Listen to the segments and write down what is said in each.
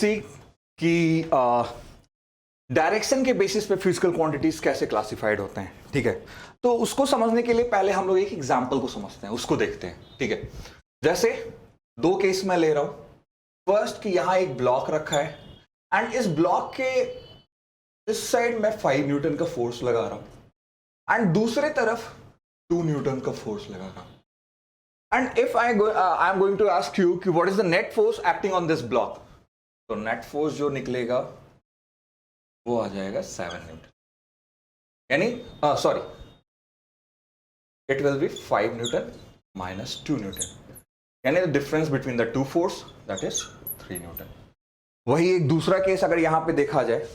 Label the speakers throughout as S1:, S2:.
S1: सी कि डायरेक्शन के बेसिस पे फिजिकल क्वांटिटीज कैसे क्लासिफाइड होते हैं, ठीक है। तो उसको समझने के लिए पहले हम लोग एक एग्जांपल को समझते हैं, उसको देखते हैं, ठीक है। जैसे दो केस मैं ले रहा हूं। फर्स्ट कि यहां एक ब्लॉक रखा है एंड इस ब्लॉक के इस साइड मैं 5 न्यूटन का फोर्स लगा रहा हूं एंड दूसरे तरफ 2 न्यूटन का फोर्स लगा रहा हूं। And if I am going to ask you कि what is the net force acting on this block, तो नेट फोर्स जो निकलेगा वो आ जाएगा 7 न्यूटन, यानी sorry, it will be 5 newton minus 2 newton, यानी the difference between the two force that is 3 newton. वही एक दूसरा केस अगर यहां पे देखा जाए,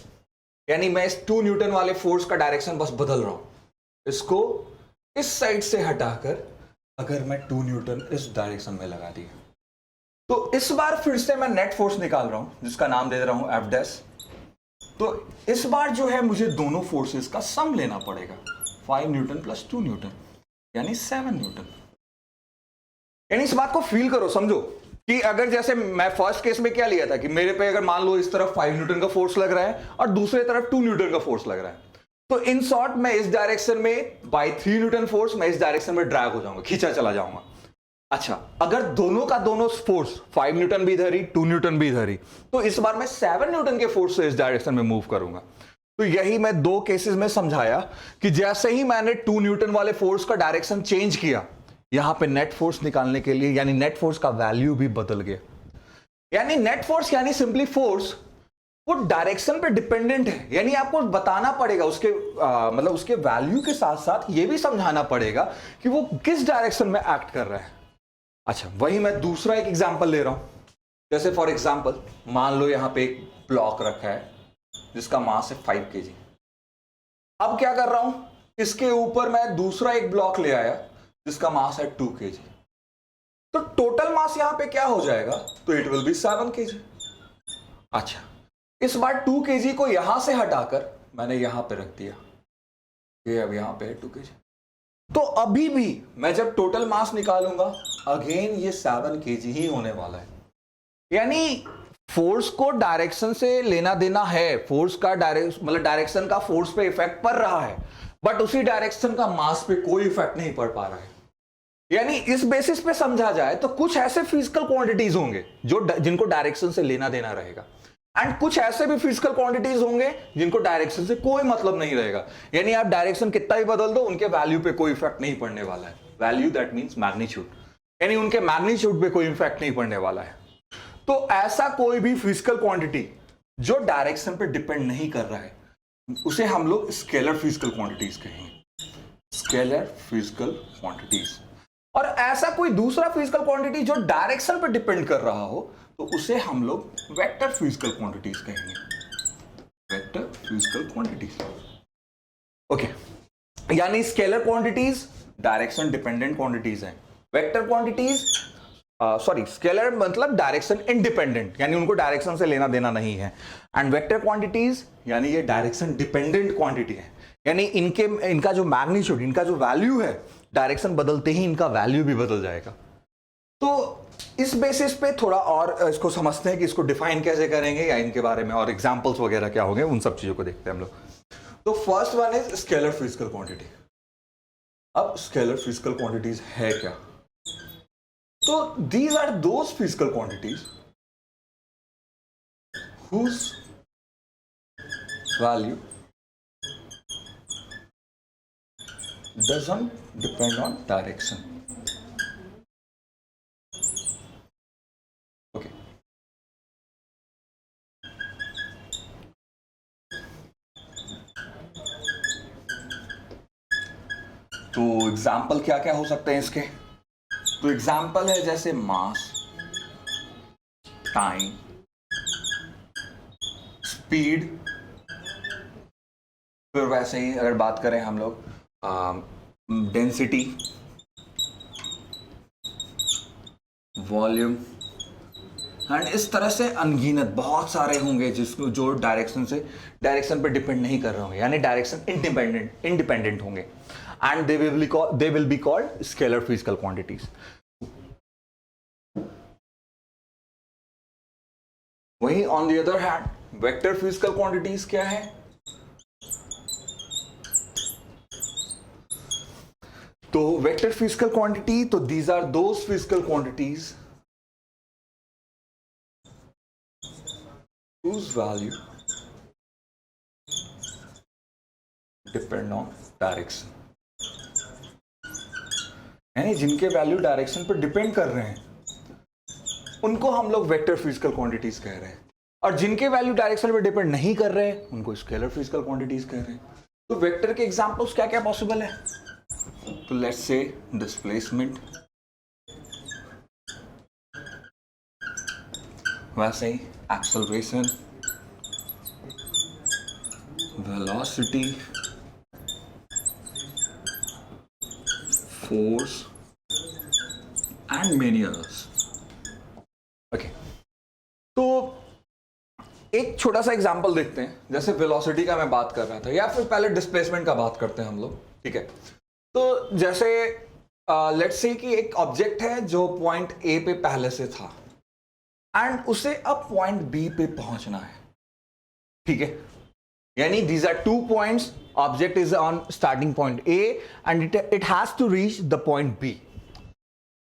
S1: यानी मैं इस 2 न्यूटन वाले फोर्स का डायरेक्शन बस बदल रहा हूं, इसको इस साइड से हटाकर अगर मैं 2 न्यूटन इस डायरेक्शन में लगा दिया, तो इस बार फिर से मैं नेट फोर्स निकाल रहा हूं जिसका नाम दे रहा हूं एफ डैश। तो इस बार जो है मुझे दोनों फोर्सेस का सम लेना पड़ेगा, 5 न्यूटन प्लस 2 न्यूटन यानी 7 न्यूटन। यानी इस बात को फील करो, समझो कि अगर जैसे मैं फर्स्ट केस में क्या लिया था कि मेरे पे अगर मान लो इस तरफ 5 न्यूटन का फोर्स लग रहा है और दूसरे तरफ 2 न्यूटन का फोर्स लग रहा है, तो इन शॉर्ट मैं इस डायरेक्शन में बाय 3 न्यूटन फोर्स मैं इस डायरेक्शन में ड्रैग हो जाऊंगा, खींचा चला जाऊंगा। अच्छा, अगर दोनों का दोनों फोर्स 5 न्यूटन भी इधर ही 2 न्यूटन भी इधर ही, तो इस बार मैं 7 न्यूटन के फोर्स से इस डायरेक्शन में मूव करूंगा। तो यही मैं दो केसेस में समझाया कि जैसे ही मैंने 2 न्यूटन वाले फोर्स का डायरेक्शन चेंज किया, यहां पे नेट फोर्स निकालने के लिए, यानी नेट फोर्स का वैल्यू भी बदल गया। यानी नेट फोर्स यानी सिंपली फोर्स वो डायरेक्शन पे डिपेंडेंट है, यानी आपको बताना पड़ेगा उसके मतलब उसके वैल्यू के साथ साथ ये भी समझाना पड़ेगा कि वो किस डायरेक्शन में एक्ट कर रहा है। अच्छा, वही मैं दूसरा एक एग्जांपल ले रहा हूं। जैसे फॉर एग्जांपल मान लो यहां पे एक ब्लॉक रखा है जिसका मास है 5 kg। अब क्या कर रहा हूं, इसके ऊपर मैं दूसरा एक ब्लॉक ले आया जिसका मास है 2 kg। तो टोटल मास यहां पे क्या हो जाएगा, तो इट विल बी 7 kg। अच्छा, इस बार 2 kg को यहां से हटाकर मैंने यहां पे रख दिया, ये अब यहां पे है 2 kg। तो अभी भी मैं जब टोटल मास निकालूंगा अगेन ये 7 kg ही होने वाला है। यानी फोर्स को डायरेक्शन से लेना देना है, फोर्स का डायरेक्शन का फोर्स पे इफेक्ट पड़ रहा है, बट उसी डायरेक्शन का मास पे कोई इफेक्ट नहीं पड़ पा रहा है। यानी इस बेसिस पे समझा जाए तो कुछ ऐसे फिजिकल क्वांटिटीज होंगे जिनको डायरेक्शन से लेना देना रहेगा, एंड कुछ ऐसे भी फिजिकल क्वांटिटीज होंगे जिनको डायरेक्शन से कोई मतलब नहीं रहेगा। यानी आप डायरेक्शन कितना भी बदल दो, उनके वैल्यू पे कोई इफेक्ट नहीं पड़ने वाला है। वैल्यू दैट मींस मैग्नीट्यूड, यानी उनके मैग्नीट्यूड पे कोई इफेक्ट नहीं पड़ने वाला है। तो ऐसा कोई भी फिजिकल क्वांटिटी जो डायरेक्शन पे डिपेंड नहीं कर रहा है, उसे हम लोग स्केलर फिजिकल क्वांटिटीज कहेंगे, स्केलर फिजिकल क्वांटिटीज। और ऐसा कोई दूसरा फिजिकल क्वांटिटी जो डायरेक्शन पे डिपेंड कर रहा हो, तो उसे हम लोग वेक्टर फिजिकल क्वांटिटीज कहेंगे, वेक्टर फिजिकल क्वांटिटीज। ओके, यानी scalar quantities direction dependent quantities हैं, वेक्टर क्वांटिटीज सॉरी स्केलर मतलब डायरेक्शन इंडिपेंडेंट, यानी उनको डायरेक्शन से लेना देना नहीं है, एंड वेक्टर क्वांटिटीज यानी ये डायरेक्शन डिपेंडेंट क्वांटिटी है, यानी इनका जो मैग्नीट्यूड, इनका जो वैल्यू है, डायरेक्शन बदलते ही इनका वैल्यू भी बदल जाएगा। तो इस बेसिस पे थोड़ा और इसको समझते हैं कि इसको डिफाइन कैसे करेंगे, या इनके बारे में और एग्जांपल्स वगैरह क्या होंगे, उन सब चीजों को देखते हैं हम लोग। तो first one is scalar physical quantity. अब स्केलर फिजिकल क्वांटिटीज है क्या, तो these are those physical quantities whose value doesn't depend on direction. Okay. तो एग्जाम्पल क्या क्या हो सकते हैं इसके, तो एग्जाम्पल है जैसे मास, टाइम, स्पीड, फिर वैसे ही अगर बात करें हम लोग डेंसिटी, वॉल्यूम, एंड इस तरह से अनगिनत बहुत सारे होंगे जिसको जो डायरेक्शन पे डिपेंड नहीं कर रहे होंगे, यानी डायरेक्शन इंडिपेंडेंट होंगे, and they will be called scalar physical quantities. वहीं on the other hand vector physical quantities क्या है? तो वेक्टर फिजिकल क्वांटिटी, तो these are those physical quantities whose value depend on direction, यानी जिनके वैल्यू डायरेक्शन पर depend कर रहे हैं उनको हम लोग वेक्टर फिजिकल क्वांटिटीज कह रहे हैं, और जिनके वैल्यू डायरेक्शन पर डिपेंड नहीं कर रहे हैं उनको स्केलर फिजिकल क्वांटिटीज कह रहे हैं। तो वेक्टर के एग्जांपल्स क्या क्या पॉसिबल है? तो लेट्स से डिस्प्लेसमेंट, वैसे ही acceleration, velocity, force and many others. Okay, तो एक छोटा सा एग्जांपल देखते हैं। जैसे वेलोसिटी का मैं बात कर रहा था, या फिर पहले डिस्प्लेसमेंट का बात करते हैं हम लोग, ठीक है। तो जैसे लेट्स से कि एक ऑब्जेक्ट है जो पॉइंट ए पे पहले से था एंड उसे अब पॉइंट बी पे पहुंचना है, ठीक है। यानी these are 2 points, object is on starting point A and it has to reach the point B.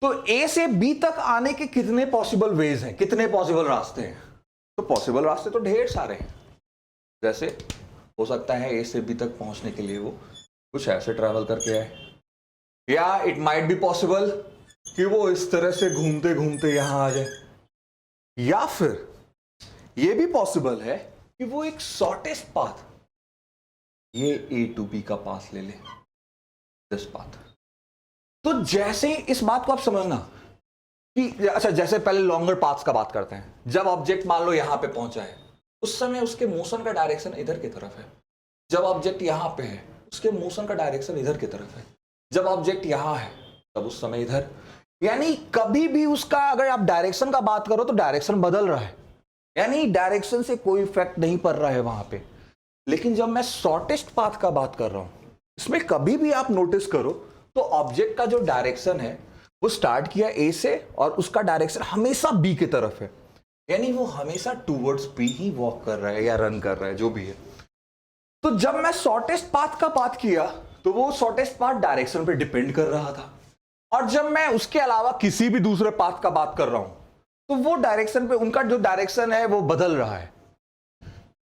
S1: तो ए से बी तक आने के कितने पॉसिबल वेज हैं, कितने पॉसिबल रास्ते हैं? तो पॉसिबल रास्ते तो ढेर सारे हैं। जैसे हो सकता है ए से बी तक पहुंचने के लिए वो कुछ ऐसे ट्रैवल करके आए, या इट माइट बी पॉसिबल कि वो इस तरह से घूमते घूमते यहां आ जाए, या फिर ये भी पॉसिबल है कि वो एक शॉर्टेस्ट पाथ, ये ए टू बी का पाथ ले ले, दिस पाथ। तो जैसे इस बात को आप समझना कि अच्छा, जैसे पहले लॉन्गर पाथ्स का बात करते हैं। जब ऑब्जेक्ट मान लो यहां पे पहुंचा है, उस समय उसके मोशन का डायरेक्शन इधर की तरफ है। जब ऑब्जेक्ट यहां पे है, उसके मोशन का डायरेक्शन इधर की तरफ है। जब ऑब्जेक्ट यहां है, तब उस समय इधर। यानी कभी भी उसका, अगर आप डायरेक्शन का बात करो तो डायरेक्शन बदल रहा है, यानी डायरेक्शन से कोई इफेक्ट नहीं पड़ रहा है वहां पे। लेकिन जब मैं शॉर्टेस्ट पाथ का बात कर रहा हूं, इसमें कभी भी आप नोटिस करो तो ऑब्जेक्ट का जो डायरेक्शन है वो स्टार्ट किया ए से और उसका डायरेक्शन हमेशा बी की तरफ है, यानी वो हमेशा टूवर्ड्स बी ही वॉक कर रहा है या रन कर रहा है, जो भी है। तो जब मैं शॉर्टेस्ट पाथ का बात किया तो वो शॉर्टेस्ट पाथ डायरेक्शन पे डिपेंड कर रहा था, और जब मैं उसके अलावा किसी भी दूसरे पाथ का बात कर रहा हूं तो वो डायरेक्शन पे, उनका जो डायरेक्शन है वो बदल रहा है।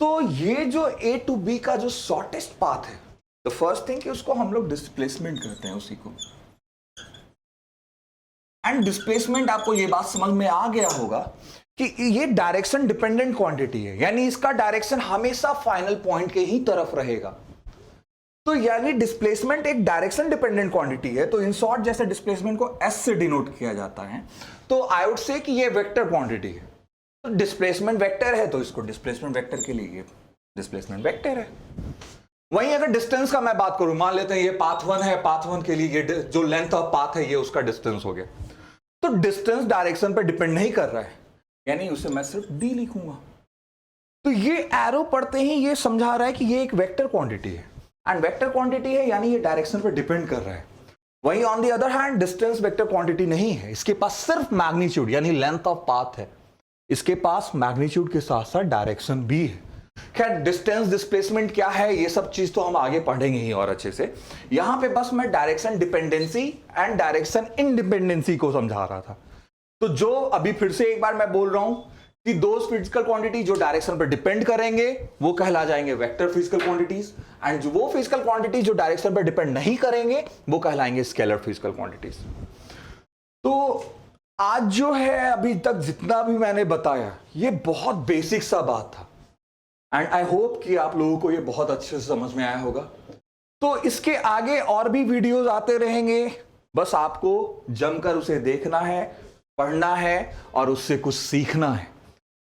S1: तो ये जो ए टू बी का जो शॉर्टेस्ट पाथ है, तो फर्स्ट थिंग कि उसको हम लोग डिस्प्लेसमेंट कहते हैं, उसी को। एंड डिस्प्लेसमेंट, आपको ये बात समझ में आ गया होगा कि ये डायरेक्शन डिपेंडेंट क्वांटिटी है, यानी इसका डायरेक्शन हमेशा फाइनल पॉइंट के ही तरफ रहेगा। तो यानी डिस्प्लेसमेंट एक डायरेक्शन डिपेंडेंट क्वांटिटी है। तो इन शॉर्ट, जैसे डिस्प्लेसमेंट को एस से डिनोट किया जाता है, तो आई वुड से कि ये वेक्टर क्वांटिटी है। तो डिस्प्लेसमेंट वेक्टर है, तो इसको डिस्प्लेसमेंट वेक्टर के लिए डिस्प्लेसमेंट वेक्टर है। वहीं अगर डिस्टेंस का मैं बात करूं, मान लेते हैं ये पाथ 1 है, पाथ 1 के लिए ये जो लेंथ ऑफ पाथ है ये उसका डिस्टेंस हो गया। तो डिस्टेंस डायरेक्शन पर डिपेंड नहीं कर रहा है, यानी उसे मैं सिर्फ डी लिखूंगा। तो ये एरो पढ़ते ही ये समझा रहा है कि ये एक वेक्टर क्वांटिटी है, एंड वेक्टर क्वांटिटी है यानी ये डायरेक्शन पर डिपेंड कर रहा है। वहीं on the other hand distance vector quantity नहीं है, इसके पास सिर्फ मैग्नीट्यूड यानी लेंथ ऑफ पाथ है, इसके पास मैग्नीट्यूड के साथ साथ डायरेक्शन भी है। खैर, डिस्टेंस डिस्प्लेसमेंट क्या है ये सब चीज तो हम आगे पढ़ेंगे ही और अच्छे से। यहां पे बस मैं direction dependency and direction independency को समझा रहा था। तो जो अभी फिर से एक बार मैं बोल रहा हूं कि दो फिजिकल क्वांटिटी जो डायरेक्शन पर डिपेंड करेंगे वो कहला जाएंगे वेक्टर फिजिकल क्वांटिटीज, एंड जो वो फिजिकल क्वांटिटी जो डायरेक्शन पर डिपेंड नहीं करेंगे वो कहलाएंगे स्केलर फिजिकल क्वांटिटीज। तो आज जो है अभी तक जितना भी मैंने बताया ये बहुत बेसिक सा बात था, एंड आई होप कि आप लोगों को ये बहुत अच्छे से समझ में आया होगा। तो इसके आगे और भी वीडियोस आते रहेंगे, बस आपको जमकर उसे देखना है, पढ़ना है और उससे कुछ सीखना है,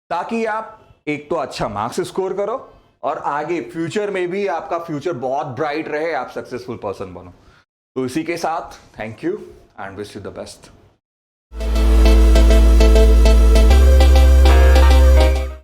S1: ताकि आप एक तो अच्छा मार्क्स स्कोर करो और आगे फ्यूचर में भी आपका फ्यूचर बहुत ब्राइट रहे, आप सक्सेसफुल पर्सन बनो। तो इसी के साथ thank you and wish you the best.